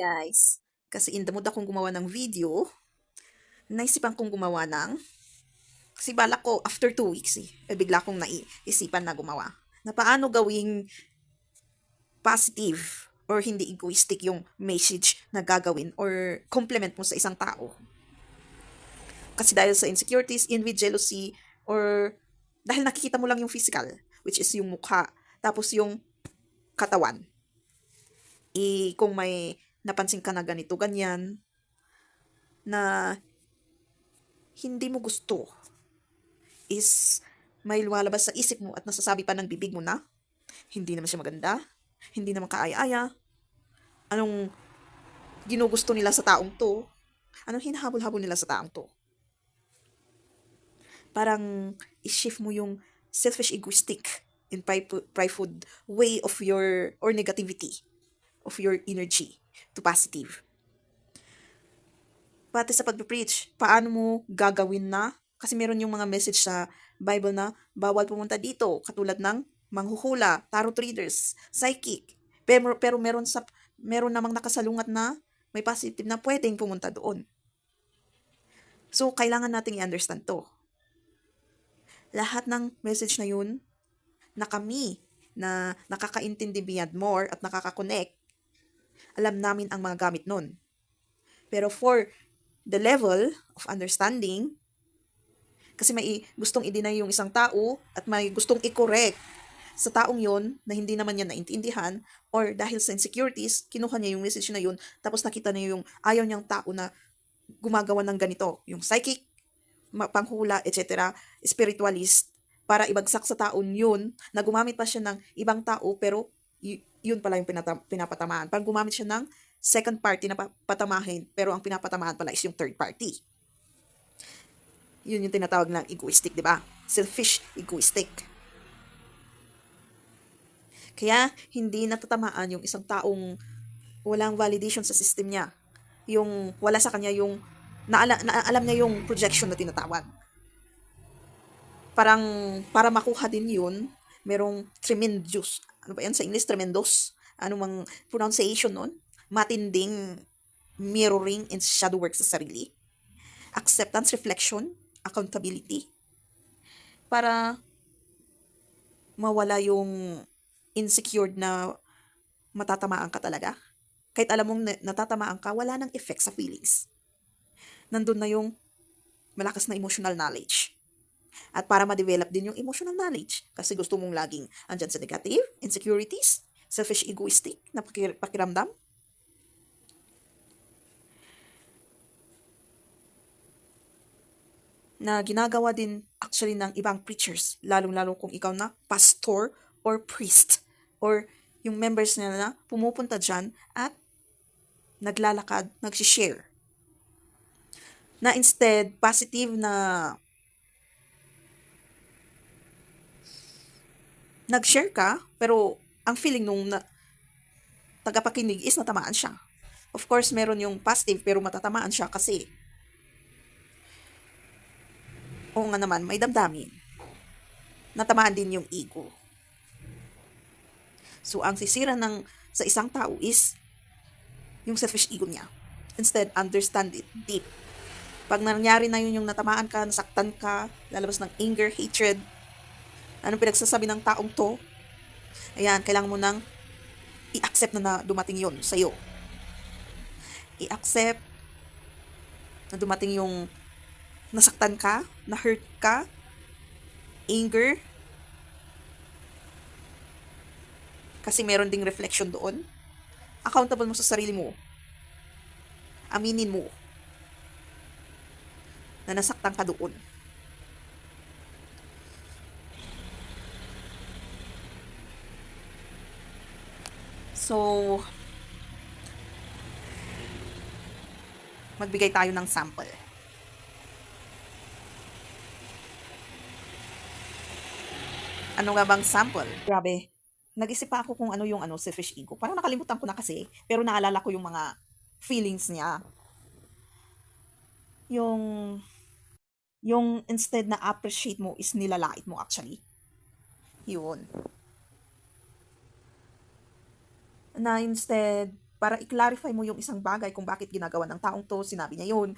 guys. Kasi in the mood akong gumawa ng video, naisipan kong gumawa ng, kasi balak ko after 2 weeks bigla kong naisipan na gumawa. Na paano gawing positive or hindi egoistic yung message na gagawin or compliment mo sa isang tao. Kasi dahil sa insecurities, envy, jealousy, or dahil nakikita mo lang yung physical, which is yung mukha, tapos yung katawan. Kung may napansin ka na ganito, ganyan, na hindi mo gusto, is may lumalabas sa isip mo at nasasabi pa ng bibig mo na, hindi naman siya maganda, hindi naman kaaya-aya, anong ginugusto nila sa taong to, anong hinahabol-habol nila sa taong to. Parang i-shift mo yung selfish egoistic and prideful way of your, or negativity of your energy to positive. Pati sa pag-preach, paano mo gagawin na? Kasi meron yung mga message sa Bible na bawal pumunta dito, katulad ng manghuhula, tarot readers, psychic. Pero meron namang nakasalungat na may positive na pwedeng pumunta doon. So, kailangan nating i-understand to. Lahat ng message na yun, na kami, na nakakaintindi beyond more at nakaka-connect, alam namin ang mga gamit nun. Pero for the level of understanding, kasi may gustong i-deny yung isang tao at may gustong i-correct sa taong yon na hindi naman niya naintindihan, or dahil sa insecurities, kinuha niya yung message na yun, tapos nakita niya yung ayaw niyang tao na gumagawa ng ganito, yung psychic, panghula, etc., spiritualist, para ibagsak sa taon yun, na gumamit pa siya ng ibang tao, pero yun pala yung pinapatamaan. Parang gumamit siya ng second party na patamahin, pero ang pinapatamahan pala is yung third party. Yun yung tinatawag na egoistic, di ba? Selfish, egoistic. Kaya, hindi natatamaan yung isang taong walang validation sa system niya. Yung wala sa kanya yung alam niya yung projection na tinatawag. Parang, para makuha din yun, merong tremendous. Ano ba yan sa English? Tremendous. Ano mang pronunciation nun? Matinding mirroring and shadow work sa sarili. Acceptance, reflection, accountability. Para mawala yung insecure na matatamaan ka talaga. Kahit alam mong natatamaan ka, wala nang effect sa feelings. Nandun na yung malakas na emotional knowledge. At para ma-develop din yung emotional knowledge, kasi gusto mong laging andyan sa negative, insecurities, selfish egoistic na pakiramdam, na ginagawa din actually ng ibang preachers, lalong-lalo kung ikaw na pastor or priest, or yung members nila na pumupunta dyan at naglalakad, nagsishare. Na instead, positive na nag-share ka, pero ang feeling nung tagapakinig is natamaan siya. Of course, meron yung positive, pero matatamaan siya kasi oo nga naman, may damdamin. Natamaan din yung ego. So, ang sisira sa isang tao is yung selfish ego niya. Instead, understand it deep. Pag nangyari na yun, yung natamaan ka, nasaktan ka, lalabas ng anger, hatred, anong pinagsasabi ng taong to, ayan, kailangan mo nang i-accept na dumating yun sa'yo. I-accept na dumating yung nasaktan ka, na-hurt ka, anger, kasi meron ding reflection doon. Accountable mo sa sarili mo. Aminin mo na nasaktan ka doon. So, magbigay tayo ng sample. Ano nga bang sample? Grabe. Nag-isip pa ako kung ano yung selfish ego. Parang nakalimutan ko na kasi, pero naalala ko yung mga feelings niya. Yung instead na appreciate mo is nilalait mo actually. Yun. Na instead, para i-clarify mo yung isang bagay kung bakit ginagawa ng taong to, sinabi niya yun.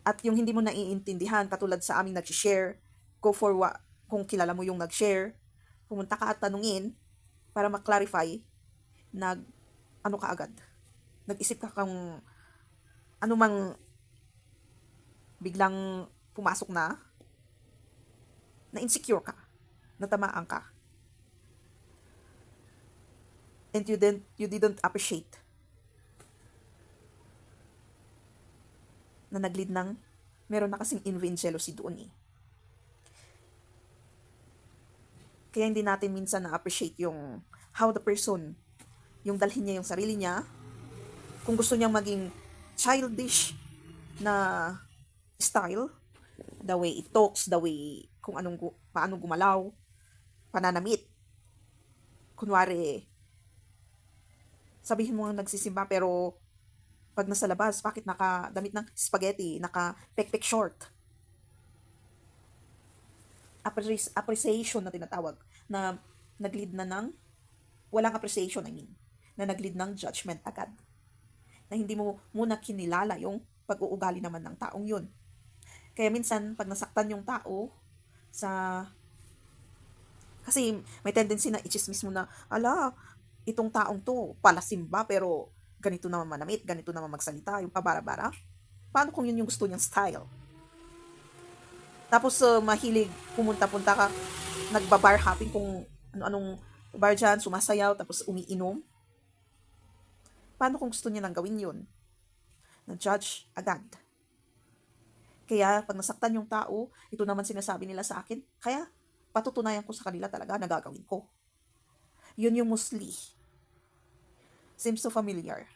At yung hindi mo naiintindihan, katulad sa aming nag-share, go for kung kilala mo yung nag-share, pumunta ka at tanungin para ma-clarify, ano ka agad. Nag-isip ka kung ano mang biglang pumasok na insecure ka, natamaan ka, and you didn't appreciate na nag-lead ng meron na kasing envy and jealousy doon eh. Kaya hindi natin minsan na-appreciate yung how the person, yung dalhin niya yung sarili niya, kung gusto niyang maging childish na style, the way it talks, the way kung paano gumalaw, pananamit. Kunwari, sabihin mo nga nagsisimba pero pag nasa labas, bakit nakadamit ng spaghetti, naka-pek-pek short? Appreciation na tinatawag, na nag-lead na ng, walang appreciation, na nag-lead ng judgment agad. Na hindi mo muna kinilala yung pag-uugali naman ng taong yun. Kaya minsan, pag nasaktan yung tao, kasi may tendency na i-chismis mo na, ala, itong taong to, palasimba, pero ganito naman manamit, ganito naman magsalita, yung pabara-bara. Paano kung yun yung gusto niyang style? Tapos mahilig pumunta-punta ka, nagbabar hopping kung ano-anong bar dyan, sumasayaw, tapos umiinom. Paano kung gusto niya nang gawin yun? Na-judge agad. Kaya pag nasaktan yung tao, ito naman sinasabi nila sa akin, kaya patutunayan ko sa kanila talaga na gagawin ko. Yun yung mostly. Seems so familiar.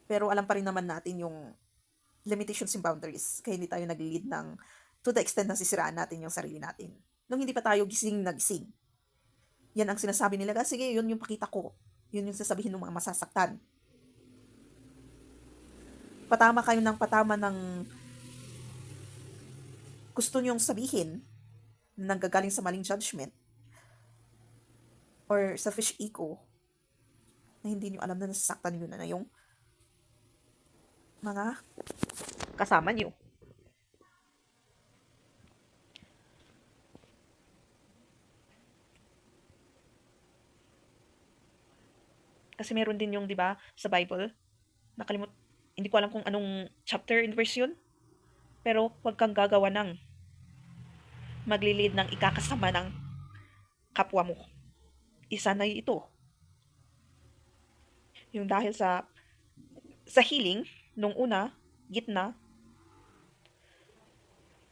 Pero alam pa rin naman natin yung limitations and boundaries. Kaya hindi tayo nag-lead to the extent na sisiraan natin yung sarili natin. Nung hindi pa tayo gising na gising. Yan ang sinasabi nila, sige, yun yung pakita ko. Yun yung sasabihin ng mga masasaktan. Patama kayo ng patama ng gusto nyong sabihin na nanggagaling sa maling judgment or selfish ego na hindi nyo alam na nasasaktan nyo na yung mga kasama nyo. Kasi meron din yung, di ba, sa Bible, hindi ko alam kung anong chapter and verse yun, pero huwag kang gagawa ng maglilid ng ikakasama ng kapwa mo. Isa na ito. Yung dahil sa healing, nung una, gitna,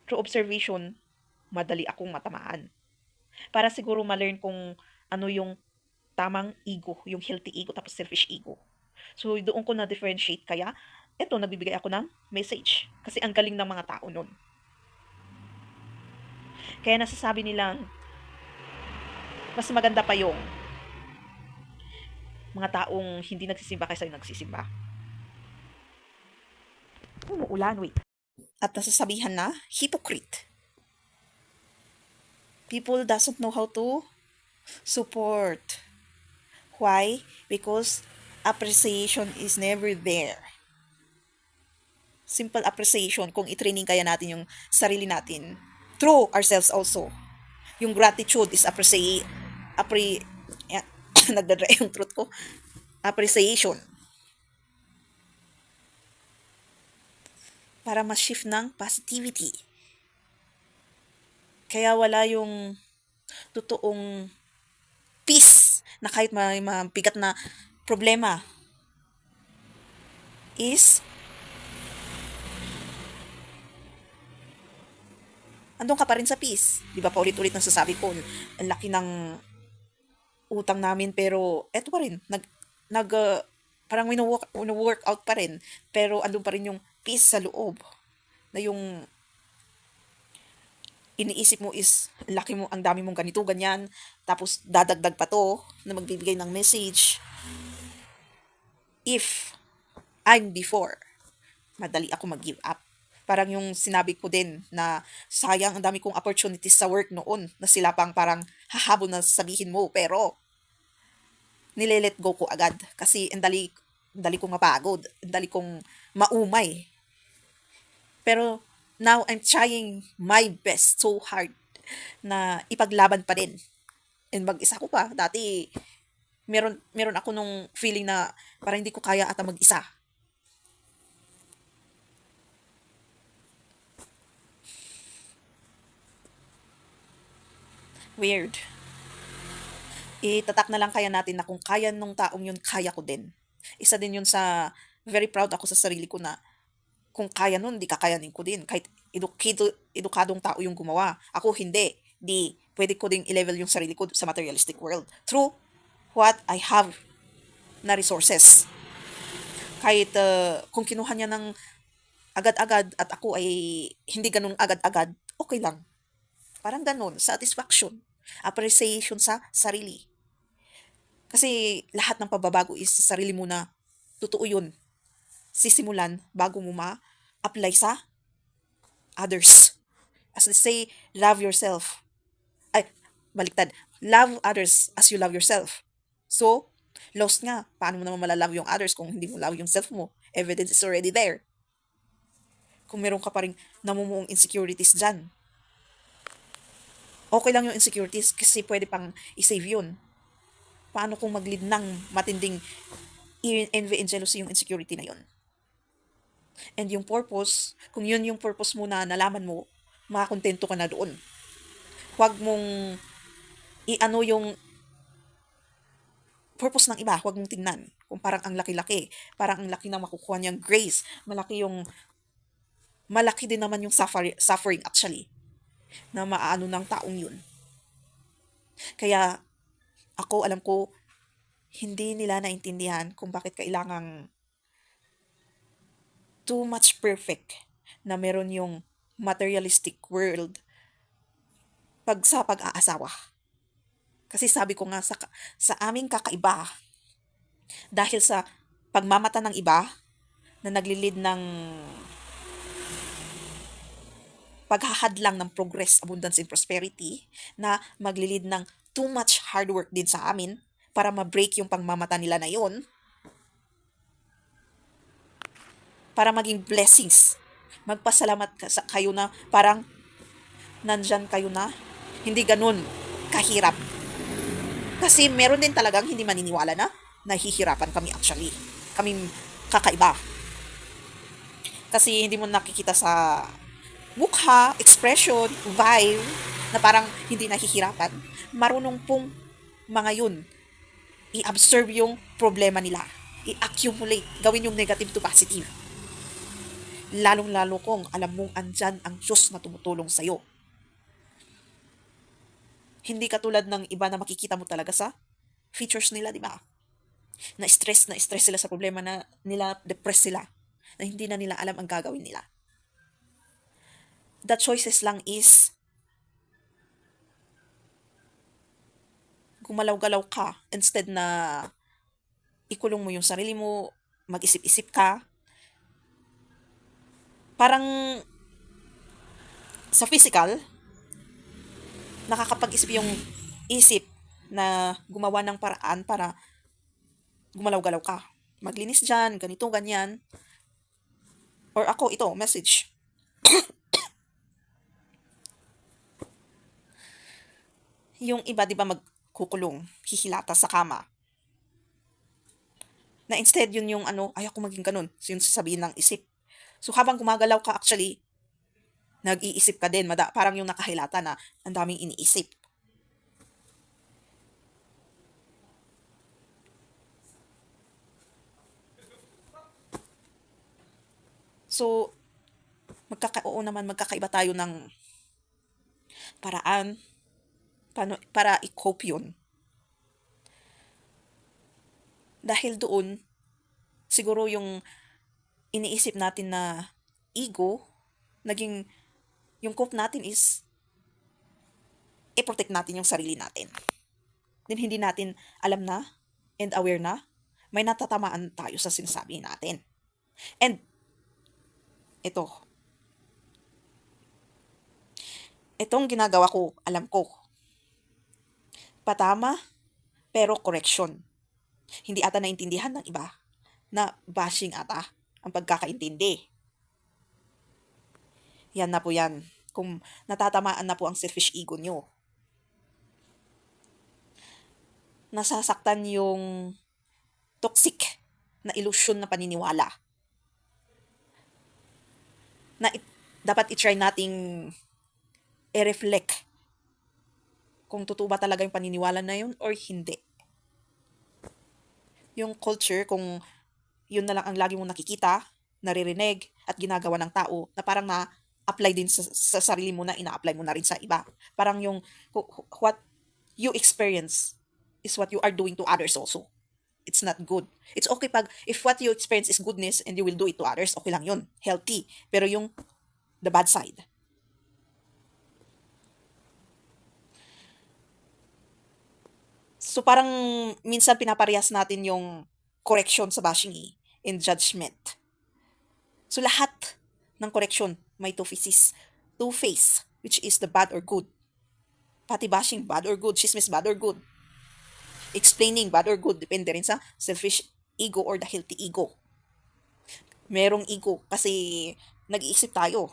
through observation, madali akong matamaan. Para siguro ma-learn kung ano yung tamang ego, yung healthy ego, tapos selfish ego. So, doon ko na-differentiate. Kaya, eto, nagbibigay ako ng message. Kasi ang galing ng mga tao nun. Kaya nasasabi nilang, mas maganda pa yung mga taong hindi nagsisimba kaysa yung nagsisimba. Umuulan, wait. At nasasabihan na, hypocrite. People doesn't know how to support. Why? Because appreciation is never there. Simple appreciation, kung i-training kaya natin yung sarili natin through ourselves also. Yung gratitude is nagdadry yung truth ko. Appreciation. Para ma-shift ng positivity. Kaya wala yung totoong peace na kahit may mabigat na problema is andun ka pa rin sa peace. Di ba paulit-ulit nang sasabi ko, ang laki ng utang namin pero eto pa rin, parang wino-work out pa rin, pero andun pa rin yung peace sa loob. Na yung iniisip mo is, ang dami mong ganito, ganyan, tapos dadagdag pa to, na magbibigay ng message. If I'm before, madali ako mag-give up. Parang yung sinabi ko din na sayang ang dami kong opportunities sa work noon na sila pang parang hahabol na sabihin mo pero nile-let go ko agad kasi ang dali kong mapagod, ang dali kong maumay. Pero now I'm trying my best so hard na ipaglaban pa din. And mag-isa ko pa. Dati meron ako nung feeling na parang hindi ko kaya ata mag-isa. Weird. Itatak na lang kaya natin na kung kaya nung taong yun, kaya ko din. Isa din yun sa very proud ako sa sarili ko na kung kaya nun, di kakayanin ko din. Kahit edukadong tao yung gumawa. Ako hindi. Di, pwede ko ding i-level yung sarili ko sa materialistic world. Through what I have na resources. Kahit kung kinuha niya ng agad-agad at ako ay hindi ganun agad-agad, okay lang. Parang ganun, satisfaction, appreciation sa sarili. Kasi lahat ng pagbabago is sa sarili mo na totoo yun. Sisimulan bago mo ma-apply sa others. As they say, love yourself. Ay, baliktad. Love others as you love yourself. So, lost nga. Paano mo naman malalove yung others kung hindi mo love yung self mo? Evidence is already there. Kung meron ka pa rin namumuong insecurities dyan, okay lang yung insecurities kasi pwede pang i-save yun. Paano kung mag-lead ng matinding envy and jealousy yung insecurity na yun? And yung purpose, kung yun yung purpose mo na nalaman mo, makakontento ka na doon. Huwag mong i-ano yung purpose ng iba, huwag mong tingnan. Kung parang ang laki-laki, parang ang laki ng makukuha niyang grace, malaki din naman yung suffering actually, na maaano ng taong yun. Kaya ako, alam ko, hindi nila naintindihan kung bakit kailangang too much perfect na meron yung materialistic world pag sa pag-aasawa. Kasi sabi ko nga sa aming kakaiba, dahil sa pagmamata ng iba na naglilid ng paghahadlang ng progress, abundance, and prosperity, na maglilid ng too much hard work din sa amin para ma-break yung pagmamata nila na yon, para maging blessings. Magpasalamat kayo na parang nandyan kayo na hindi ganun kahirap. Kasi meron din talagang hindi maniniwala na nahihirapan kami actually. Kaming kakaiba. Kasi hindi mo nakikita sa mukha, expression, vibe, na parang hindi nahihirapan. Marunong pong mga yun i-observe yung problema nila. I-accumulate. Gawin yung negative to positive. Lalong-lalo kung alam mong andyan ang Diyos na tumutulong sa'yo. Hindi katulad ng iba na makikita mo talaga sa features nila, di ba? Na stress sila sa problema na nila, depressed sila, na hindi na nila alam ang gagawin nila. The choices lang is gumalaw-galaw ka instead na ikulong mo yung sarili mo, mag-isip-isip ka. Parang sa physical, nakakapag-isip yung isip na gumawa ng paraan para gumalaw-galaw ka. Maglinis dyan, ganito, ganyan. Or ako, ito, message. Yung iba, di ba, magkukulong, hihilata sa kama. Na instead, yun yung ano, ayaw ko maging ganun. So, yun sasabihin ng isip. So, habang gumagalaw ka, actually, nag-iisip ka din. Parang yung nakahilata na ang daming iniisip. So, oo naman, magkakaiba tayo ng paraan para i-cope yun. Dahil doon, siguro yung iniisip natin na ego, yung cope natin is, i-protect natin yung sarili natin. Then hindi natin alam na and aware na may natatamaan tayo sa sinasabi natin. And ito, Itong ginagawa ko, alam ko, patama pero correction. Hindi ata naintindihan ng iba na bashing ata ang pagkakaintindi. Yan na po yan. Kung natatamaan na po ang selfish ego nyo, nasasaktan yung toxic na illusion na paniniwala na dapat i-try nating i-reflect kung totoo ba talaga yung paniniwala na yun or hindi. Yung culture, kung yun na lang ang lagi mong nakikita, naririnig, at ginagawa ng tao, na parang na-apply din sa sarili mo na ina-apply mo na rin sa iba. Parang yung what you experience is what you are doing to others also. It's not good. It's okay if what you experience is goodness and you will do it to others, okay lang yun. Healthy. Pero yung the bad side. So parang minsan pinaparehas natin yung correction sa bashing and judgment. So lahat ng correction may two faces. Two face, which is the bad or good. Pati bashing, bad or good. Chismis, bad or good. Explaining, bad or good. Depende rin sa selfish ego or the healthy ego. Merong ego kasi nag-iisip tayo.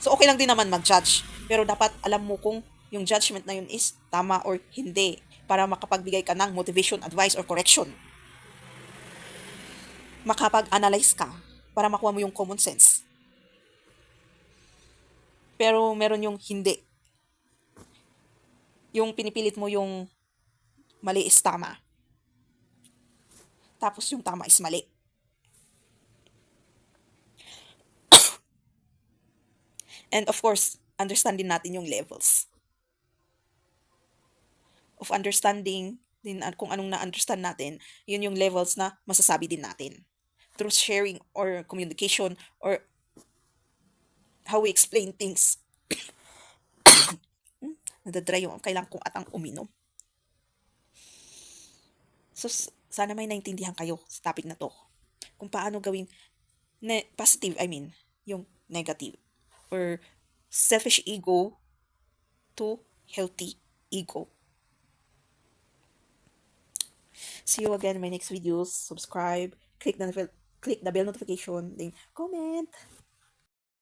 So okay lang din naman mag-judge. Pero dapat alam mo kung yung judgment na yun is tama or hindi para makapagbigay ka ng motivation, advice, or correction. Makapag-analyze ka para makuha mo yung common sense. Pero meron yung hindi. Yung pinipilit mo yung mali is tama. Tapos yung tama is mali. And of course, understanding natin yung levels of understanding din kung anong na-understand natin, yun yung levels na masasabi din natin. Through sharing or communication or how we explain things. Nadadry yung kailangan kong atang uminom. So, sana may naintindihan kayo sa topic na to. Kung paano gawing positive, yung negative. Or selfish ego to healthy ego. See you again in my next videos. Subscribe, click the bell notification, then comment.